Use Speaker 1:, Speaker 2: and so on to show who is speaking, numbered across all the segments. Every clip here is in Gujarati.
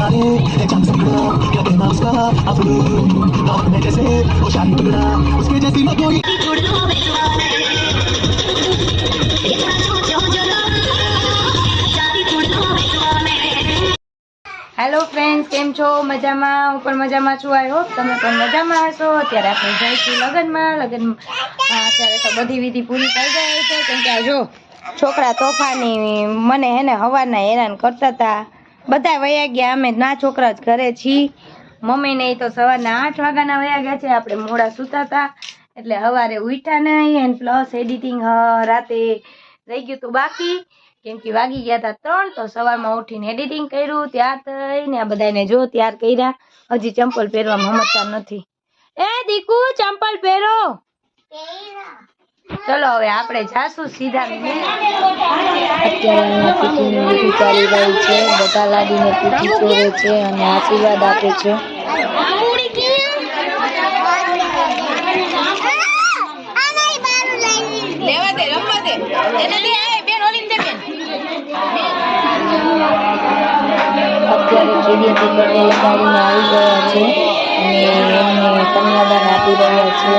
Speaker 1: हेलो फ्रेंड्स, केम छो? मजामां? હું પણ મજામાં છું. આઈ હોપ તમે પણ મજામાં હશો. અત્યારે આપણે જઈશું લગનમાં. અત્યારે તો બધી વિધિ પૂરી થઈ ગઈ છે, કેમ કે જો છોકરા તોફાની મને હેને હવારના હેરાન કરતા હતા. બધા વયા ગયા, અમે ના છોકરા જ ઘરે છીએ. મમ્મી ને તો સવારના 8 વાગ્યાના વયા ગયા છે. આપણે મોડા સૂતા હતા એટલે સવારે ઉઠ્યા નહીં, એન્ડ પ્લસ એડિટિંગ રાતે રહી ગયું હતું બાકી, કેમ કે વાગી ગયા હતા 3. તો સવારમાં ઉઠીને એડિટિંગ કર્યું, ત્યાર થઈને આ બધાને જો ત્યાર કર્યા. હજી ચંપલ પહેરવામાં સમજતા નથી. એ દીકુ, ચંપલ પહેરો. ચલો હવે આપણે જાશું સીધા. અત્યારે ચાલી રહી છે, બધા લાડીને પૂછી ચોરે છે અને આશીર્વાદ આપે છે. અત્યારે કીડી પકડવા લગાડીને આવી ગયા છે અને એમને કન્યાદાન આપી રહ્યા છે.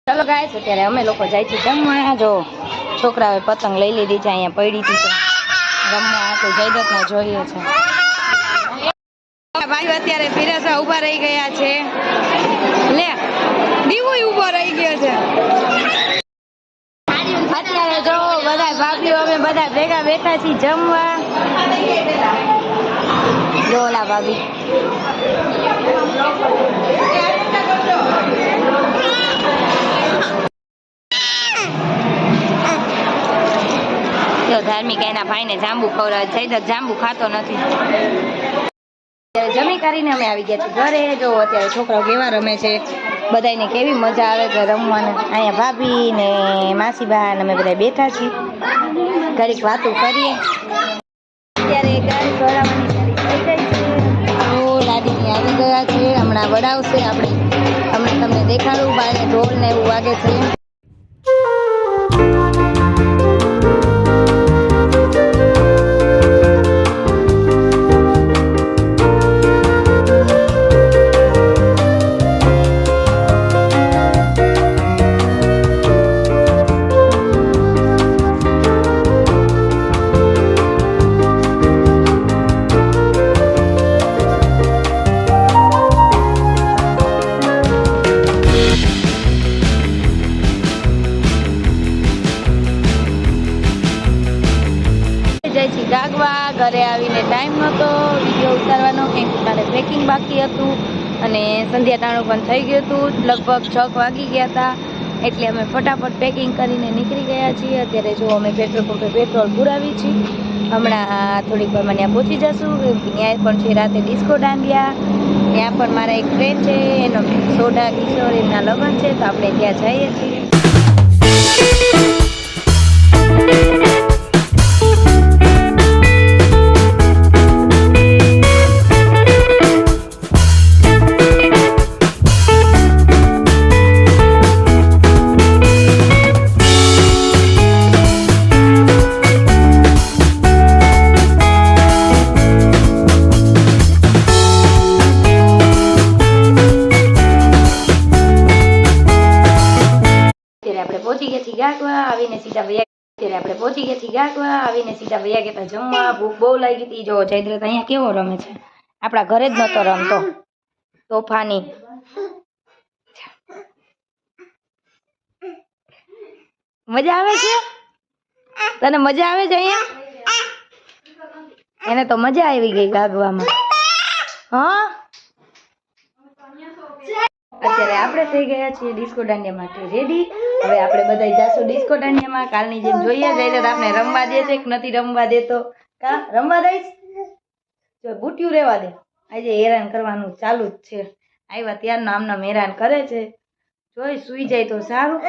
Speaker 1: ચલો ગાઈસ, અત્યારે અમે લોકો જાય છે જમવા. જો છોકરાઓએ પતંગ લઈ લીધી છે, અહીંયા પડી હતી રમવા. તો જયદત્તને જોઈએ છે. ભાઈ અત્યારે ફિરાસા ઉભા રહી ગયા છે. લે દીવો ઉભો રહી ગયો છે. અત્યારે જો બધા ભાભીઓ અમે બધા ભેગા બેઠા છીએ જમવા. જો ઓલા ભાભી ધાર્મિક એના ભાઈને જાંબુ ખવડાવે છે. જાંબુ ખાતો નથી. જમી કરીને અમે આવી ગયા છીએ ઘરે. જો અત્યારે છોકરાઓ કેવા રમે છે, બધાને કેવી મજા આવે છે રમવાને. અહીંયા ભાભી ને માસીબા ને અમે બધા બેઠા છીએ, ઘડીક વાતો કરીએ. અત્યારે ગાડી દોડાવવાની તૈયારી થઈ ગઈ છે. લાડીની આવી ગયા છે, હમણાં વડાવશે. હમણાં તમને દેખાડું, બારે ઢોલ ને એવું વાગે છે. ગાગવા ઘરે આવીને ટાઈમ નહોતો વિડીયો ઉતારવાનો, કેમ કે મારે પેકિંગ બાકી હતું અને સંધ્યા ટાણું પણ થઈ ગયું હતું. લગભગ 6 વાગી ગયા હતા એટલે અમે ફટાફટ પેકિંગ કરીને નીકળી ગયા છીએ. અત્યારે જો અમે પેટ્રોલ પંપે પેટ્રોલ પુરાવી છીએ. હમણાં થોડીક વારમાં ત્યાં પહોંચી જશું. ત્યાં પણ છે રાતે ડિસ્કો દાંડિયા. ત્યાં પણ મારા એક ફ્રેન્ડ છે, એનો સોડા કિશોર, એમના લગ્ન છે, તો આપણે ત્યાં જઈએ છીએ. આવીને સીધા વયા ગયા જમવા. ભૂખ બહુ લાગી હતી. જો જયદ્રથ અહીંયા કેવો રમે છે, આપણા ઘરે જ નતો રમતો, તોફાની. મજા આવે છે તને? મજા આવે છે અહીંયા? એને તો મજા આવી ગઈ ગાગવામાં. હા, અત્યારે આપણે થઈ ગયા છીએ ડિસ્કો દાંડિયા માટે રેડી. હવે આપણે બધા જાશું ડિસ્કો દાંડિયામાં. કાલની જેમ જોઈએ જઈને આપણે રમવા દે છે કે નથી રમવા દેતો. કા રમવા દઈશ? જો બુટ્યું રહેવા દે. આજે હેરાન કરવાનું ચાલુ જ છે. આવ્યા ત્યારનો આમનામ હેરાન કરે છે. જોઈ સુઈ જાય તો સારું,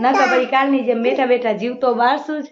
Speaker 1: નકર પછી કાલની જેમ બેઠા બેઠા જીવતો બારશું જ.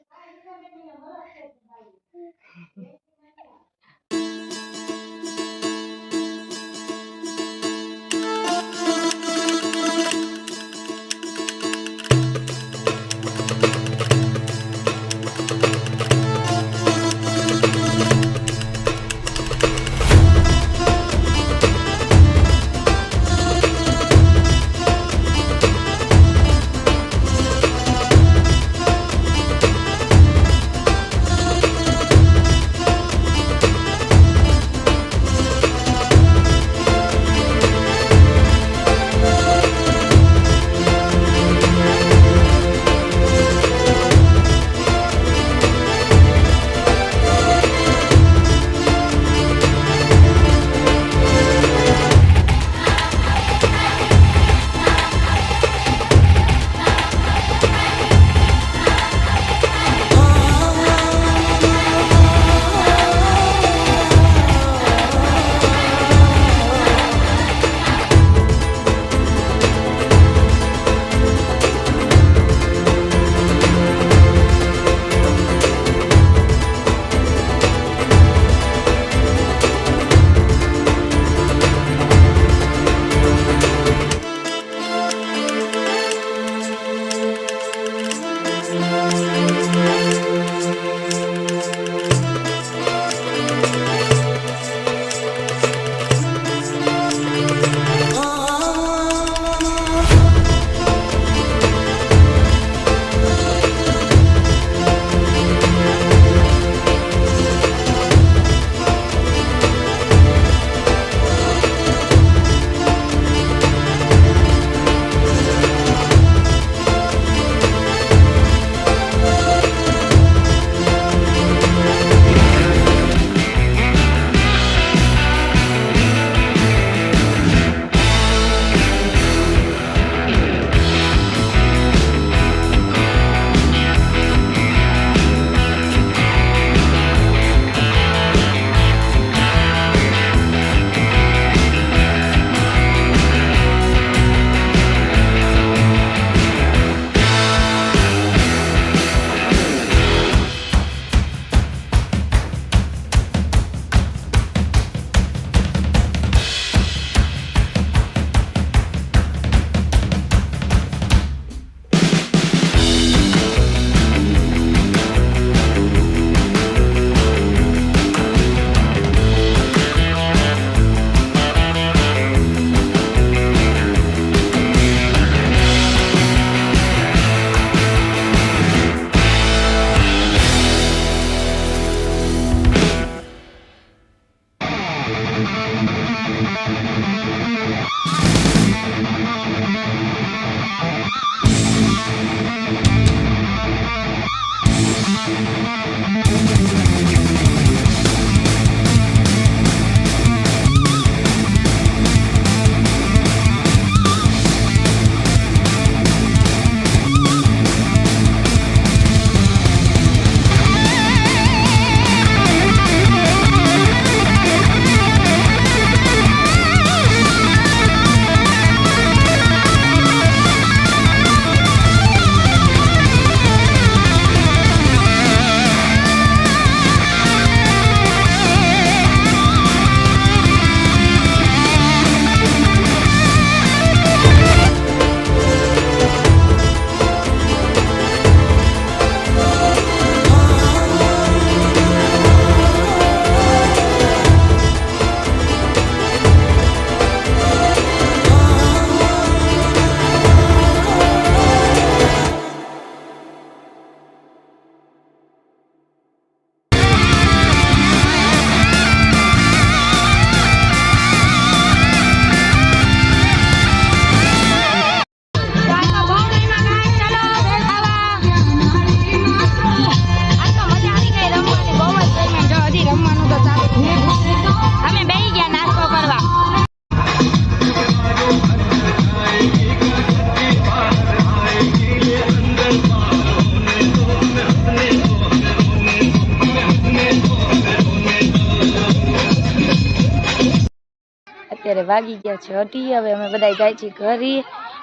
Speaker 1: અત્યારે વાગી ગયા છે 8. હવે અમે બધા જાય છીએ ઘરે.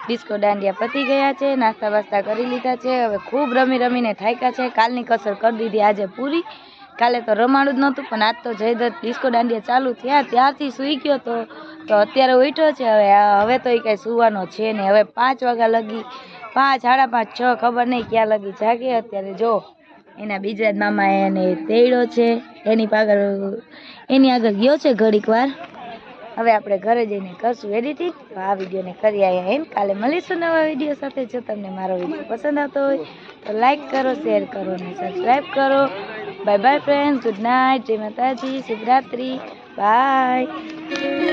Speaker 1: ડિસ્કો દાંડિયા પતી ગયા છે, નાસ્તા વાસ્તા કરી લીધા છે. હવે ખૂબ રમી રમીને થાક્યા છે. કાલની કસર કરી દીધી આજે પૂરી. કાલે તો રમાડું જ નહોતું, પણ આજ તો જયદત્ત ડિસ્કો દાંડિયા ચાલુ થયા ત્યારથી સૂઈ ગયો તો અત્યારે ઉઠ્યો છે. હવે તો એ કાંઈ સૂવાનો છે નહીં. હવે 5 વાગ્યા લગી, 5, 5:30, 6 ખબર નહીં ક્યાં લગી જાગે. અત્યારે જો એના બીજા મામા એને તેડ્યો છે, એની આગળ ગયો છે ઘડીક વાર. હવે આપણે ઘરે જઈને કરશું એડિટિંગ. તો આ વિડીયોને કરી આવ્યા એમ. કાલે મળીશું નવા વિડીયો સાથે. જો તમને મારો વિડીયો પસંદ આવતો હોય તો લાઈક કરો, શેર કરો અને સબસ્ક્રાઈબ કરો. Bye bye friends, good night, જય માતાજી, શુભરાત્રી, બાય.